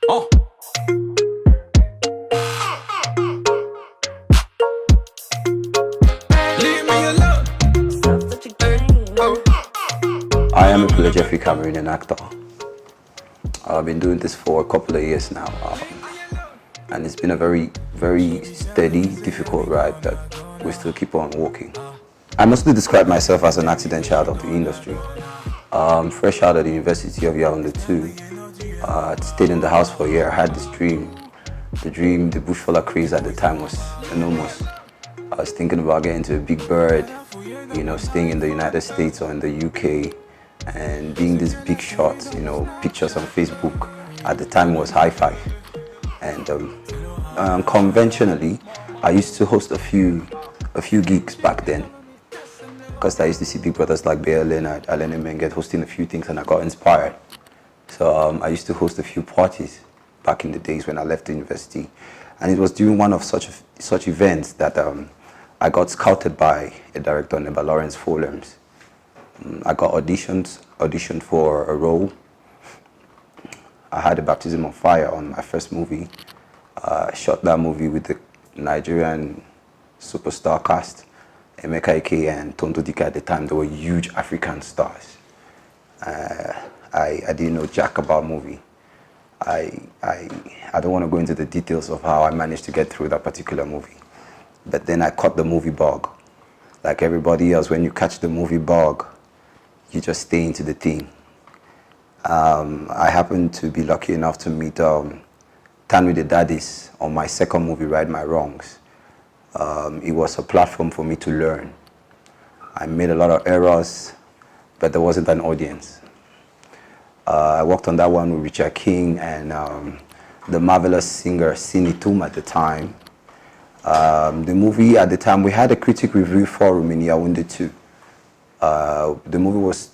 I am Epule Cameroonian actor. I've been doing this for a couple of years now, and it's been a very, very steady, difficult ride that we still keep on walking. I mostly describe myself as an accident child of the industry. Fresh out of the University of Yaoundé 2, I stayed in the house for a year. I had this dream. The bushfalla craze at the time was enormous. I was thinking about getting to a big bird, staying in the United States or in the UK, and being this big shot, pictures on Facebook. At the time was high five. And conventionally, I used to host a few gigs back then, because I used to see big brothers like Bear Leonard, Alan Menget hosting a few things, and I got inspired. So I used to host a few parties back in the days when I left the university, and it was during one of such events that I got scouted by a director named Lawrence Fulhams. I got auditioned for a role. I had a baptism of fire on my first movie. I shot that movie with the Nigerian superstar cast, Emeka Ike and Tonto Dike. At the time, they were huge African stars. I didn't know jack about movie. I don't want to go into the details of how I managed to get through that particular movie. But then I caught the movie bug. Like everybody else, when you catch the movie bug, you just stay into the thing. I happened to be lucky enough to meet Tan with the Daddies on my second movie, Right My Wrongs. It was a platform for me to learn. I made a lot of errors, but there wasn't an audience. I worked on that one with Richard King and the marvelous singer Sini Toom at the time. The movie at the time, we had a critic review forum in Yaoundé 2. The movie was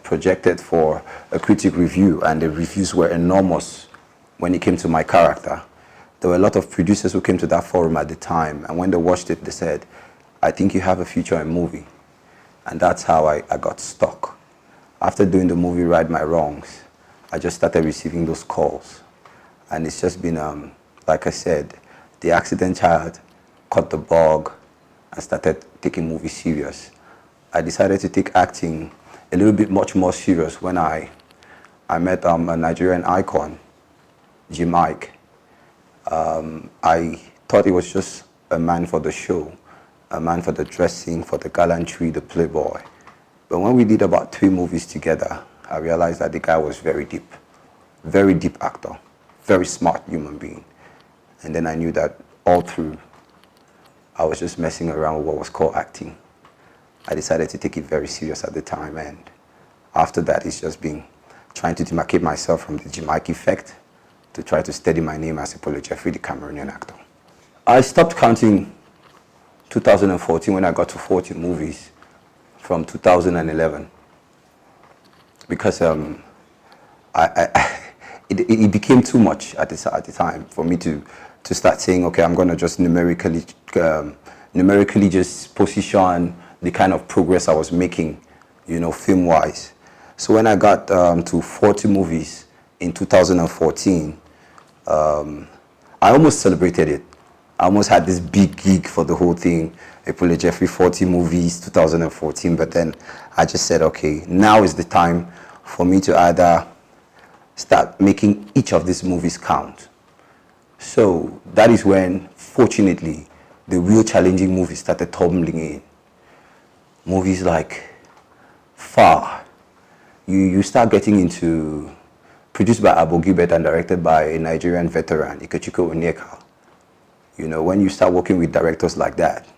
projected for a critic review, and the reviews were enormous when it came to my character. There were a lot of producers who came to that forum at the time, and when they watched it, they said, "I think you have a future in movie." And that's how I got stuck. After doing the movie Right My Wrongs, I just started receiving those calls. And it's just been, like I said, the accident child caught the bug and started taking movies serious. I decided to take acting a little bit much more serious when I met a Nigerian icon, Jim Mike. I thought he was just a man for the show, a man for the dressing, for the gallantry, the playboy. But when we did about 3 movies together, I realized that the guy was very deep actor, very smart human being. And then I knew that all through, I was just messing around with what was called acting. I decided to take it very serious at the time, and after that, it's just been trying to demarcate myself from the Jamaica effect to try to steady my name as Epule Jeffrey, the Cameroonian actor. I stopped counting 2014 when I got to 40 movies from 2011 because it became too much at the time for me to start saying, okay, I'm going to just numerically just position the kind of progress I was making, film-wise. So when I got to 40 movies in 2014, I almost celebrated it. I almost had this big gig for the whole thing, Epule Jeffrey 40 movies, 2014. But then I just said, okay, now is the time for me to either start making each of these movies count. So that is when, fortunately, the real challenging movies started tumbling in. Movies like Far. You start getting into, produced by Abo Gilbert and directed by a Nigerian veteran, Ikechukwu Onyeka. When you start working with directors like that,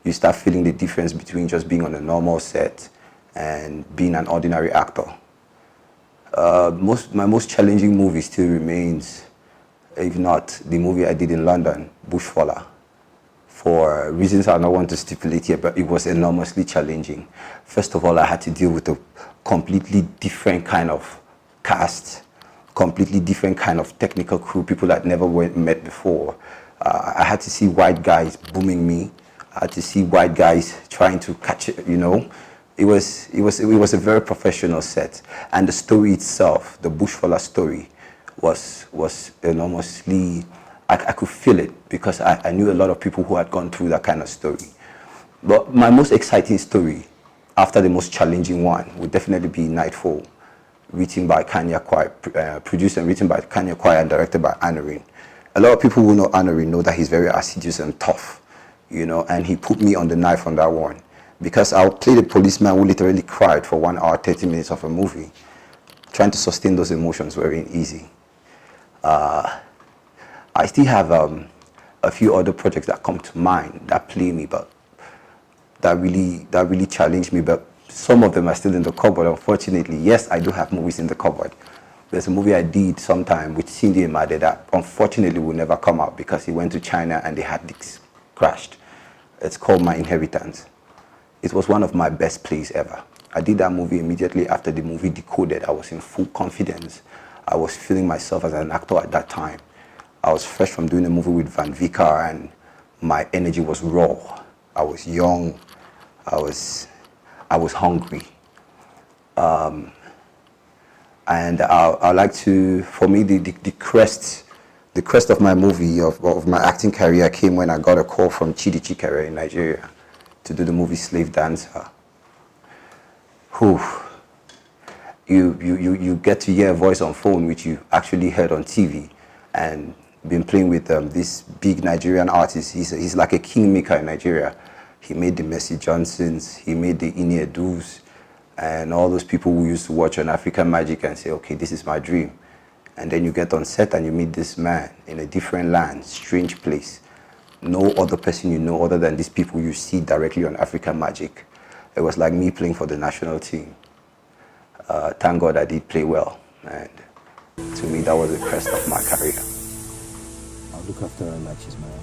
you start feeling the difference between just being on a normal set and being an ordinary actor. My most challenging movie still remains, if not the movie I did in London, Bushfalla. For reasons I don't want to stipulate here, but it was enormously challenging. First of all, I had to deal with a completely different kind of cast, completely different kind of technical crew, people I'd never met before. I had to see white guys booming me. I had to see white guys trying to catch it, It was a very professional set. And the story itself, the Bushfalla story, was enormously, I could feel it because I knew a lot of people who had gone through that kind of story. But my most exciting story, after the most challenging one, would definitely be Nightfall, written by Kanye Kwai, produced and written by Kanye Kwai and directed by Anorin. A lot of people who know Anorin know that he's very assiduous and tough, you know, and he put me on the knife on that one. Because I'll play the policeman who literally cried for 1 hour, 30 minutes of a movie. Trying to sustain those emotions weren't easy. I still have a few other projects that come to mind that play me, but that really challenge me. But some of them are still in the cupboard, unfortunately. Yes, I do have movies in the cupboard. There's a movie I did sometime with Cindy Imade that unfortunately will never come out because he went to China and the hard disks crashed. It's called My Inheritance. It was one of my best plays ever. I did that movie immediately after the movie Decoded. I was in full confidence. I was feeling myself as an actor at that time. I was fresh from doing a movie with Van Vicker and my energy was raw. I was young. I was hungry. And I like to, for me, the crest of my movie, of my acting career came when I got a call from Chidi Chikere in Nigeria to do the movie Slave Dancer. Whew. You get to hear a voice on phone which you actually heard on TV, and been playing with this big Nigerian artist. He's like a kingmaker in Nigeria. He made the Mercy Johnsons, he made the Ini Edus, and all those people who used to watch on African Magic and say, okay, this is my dream. And then you get on set and you meet this man in a different land, strange place. No other person you know other than these people you see directly on African Magic. It was like me playing for the national team. Thank God I did play well. And to me, that was the crest of my career. I'll look after her like she's my own.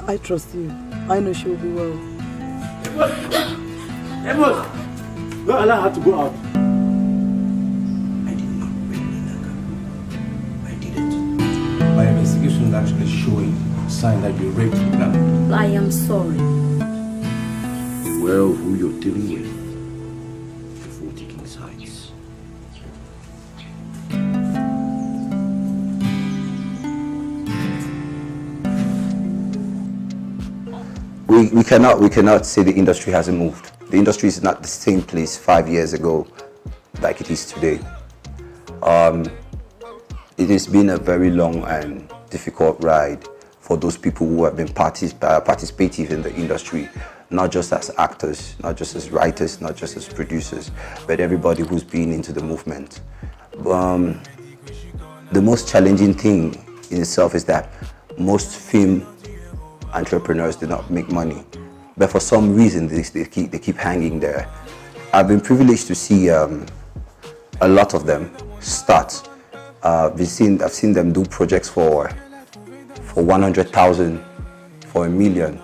I trust you. I know she will be well. Amos! Don't allow her to go out. I did not rape Naka. I didn't. My investigation is actually showing sign that you raped Naka. I am sorry. Be aware of who you're dealing with before taking sides. We cannot say the industry hasn't moved. The industry is not the same place 5 years ago like it is today. It has been a very long and difficult ride for those people who have been participative in the industry, not just as actors, not just as writers, not just as producers, but everybody who's been into the movement. The most challenging thing in itself is that most film entrepreneurs do not make money, but for some reason they keep hanging there. I've been privileged to see a lot of them start. I've seen them do projects for 100,000, for $1 million.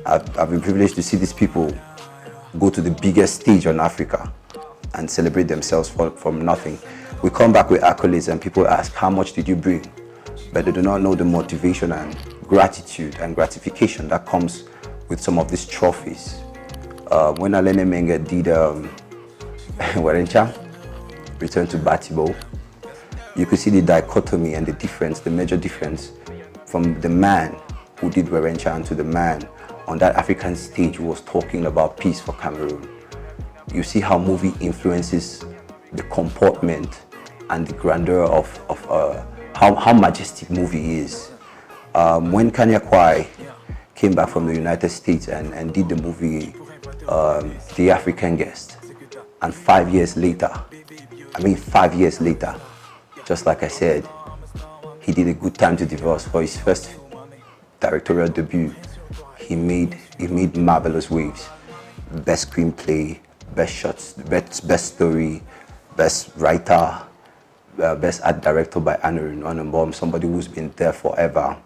I've been privileged to see these people go to the biggest stage on Africa and celebrate themselves from nothing. We come back with accolades and people ask, how much did you bring? But they do not know the motivation and gratitude and gratification that comes with some of these trophies. When Alene Menga did Warencha, Return to Batibo, you could see the dichotomy and the difference, the major difference from the man who did Warencha to the man on that African stage who was talking about peace for Cameroon. You see how movie influences the comportment and the grandeur of how majestic movie is. When Kanye Kwai came back from the United States and did the movie The African Guest, and 5 years later, 5 years later, just like I said, he did A Good Time to Divorce for his first directorial debut. He made marvelous waves. Best screenplay, best shots, best story, best writer, best art director by Anorin, somebody who's been there forever.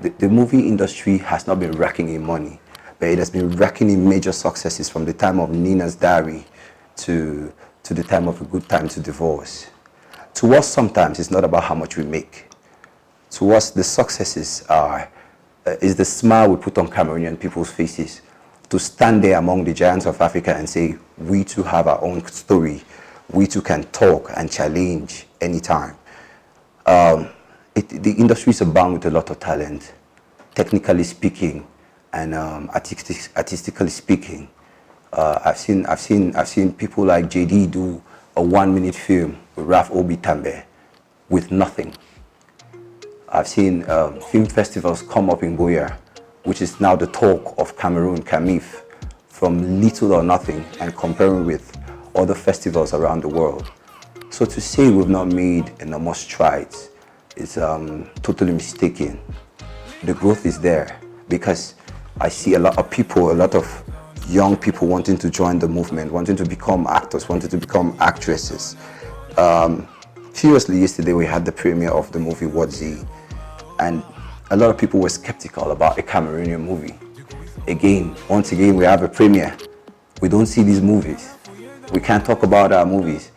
The movie industry has not been racking in money, but it has been racking in major successes from the time of Nina's Diary to the time of A Good Time to Divorce. To us, sometimes it's not about how much we make. To us, the successes is the smile we put on Cameroonian people's faces, to stand there among the giants of Africa and say, we too have our own story. We too can talk and challenge anytime. The industry is abound with a lot of talent, technically speaking, and artistically speaking. I've seen people like JD do a 1-minute film with Raf Obi Tambe with nothing. I've seen film festivals come up in Goya, which is now the talk of Cameroon, Camif, from little or nothing and comparing with other festivals around the world. So to say we've not made enormous strides is totally mistaken. The growth is there because I see a lot of people, a lot of young people wanting to join the movement, wanting to become actors, wanting to become actresses. Seriously, yesterday we had the premiere of the movie Wadzi, and a lot of people were skeptical about a Cameroonian movie. Once again, we have a premiere. We don't see these movies. We can't talk about our movies.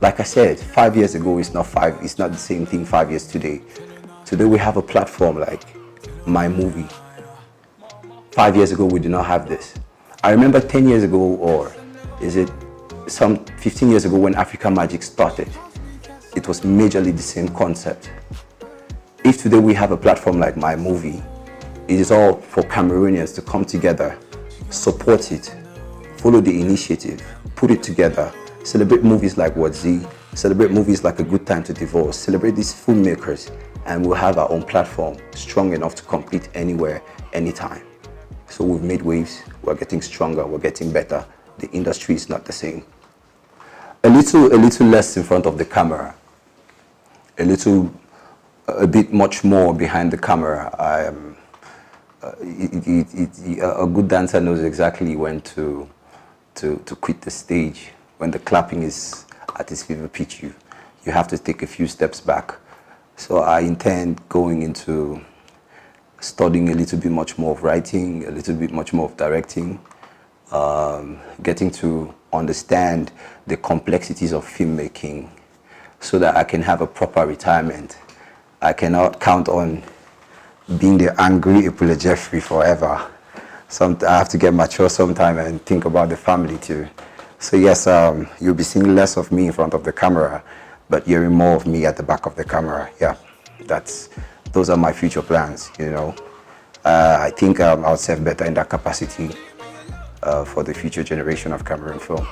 Like I said, 5 years ago it's not the same thing 5 years today. Today we have a platform like My Movie. 5 years ago we did not have this. I remember 10 years ago, or is it some 15 years ago when Africa Magic started, it was majorly the same concept. If today we have a platform like My Movie, it is all for Cameroonians to come together, support it, follow the initiative, put it together, celebrate movies like Wadzi, celebrate movies like A Good Time to Divorce, celebrate these filmmakers, and we'll have our own platform strong enough to compete anywhere, anytime. So we've made waves, we're getting stronger, we're getting better. The industry is not the same. A little less in front of the camera, a bit much more behind the camera. A good dancer knows exactly when to quit the stage. When the clapping is at its fever pitch, you have to take a few steps back. So I intend going into studying a little bit much more of writing, a little bit much more of directing, getting to understand the complexities of filmmaking so that I can have a proper retirement. I cannot count on being the angry Epule Jeffrey forever. I have to get mature sometime and think about the family too. So yes, you'll be seeing less of me in front of the camera, but hearing more of me at the back of the camera. Yeah, those are my future plans, you know. I think I'll serve better in that capacity for the future generation of Cameroon film.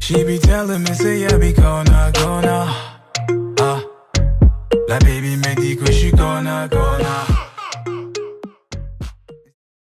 She be telling me, say, yeah, be gonna. La baby me dit que je suis gonna.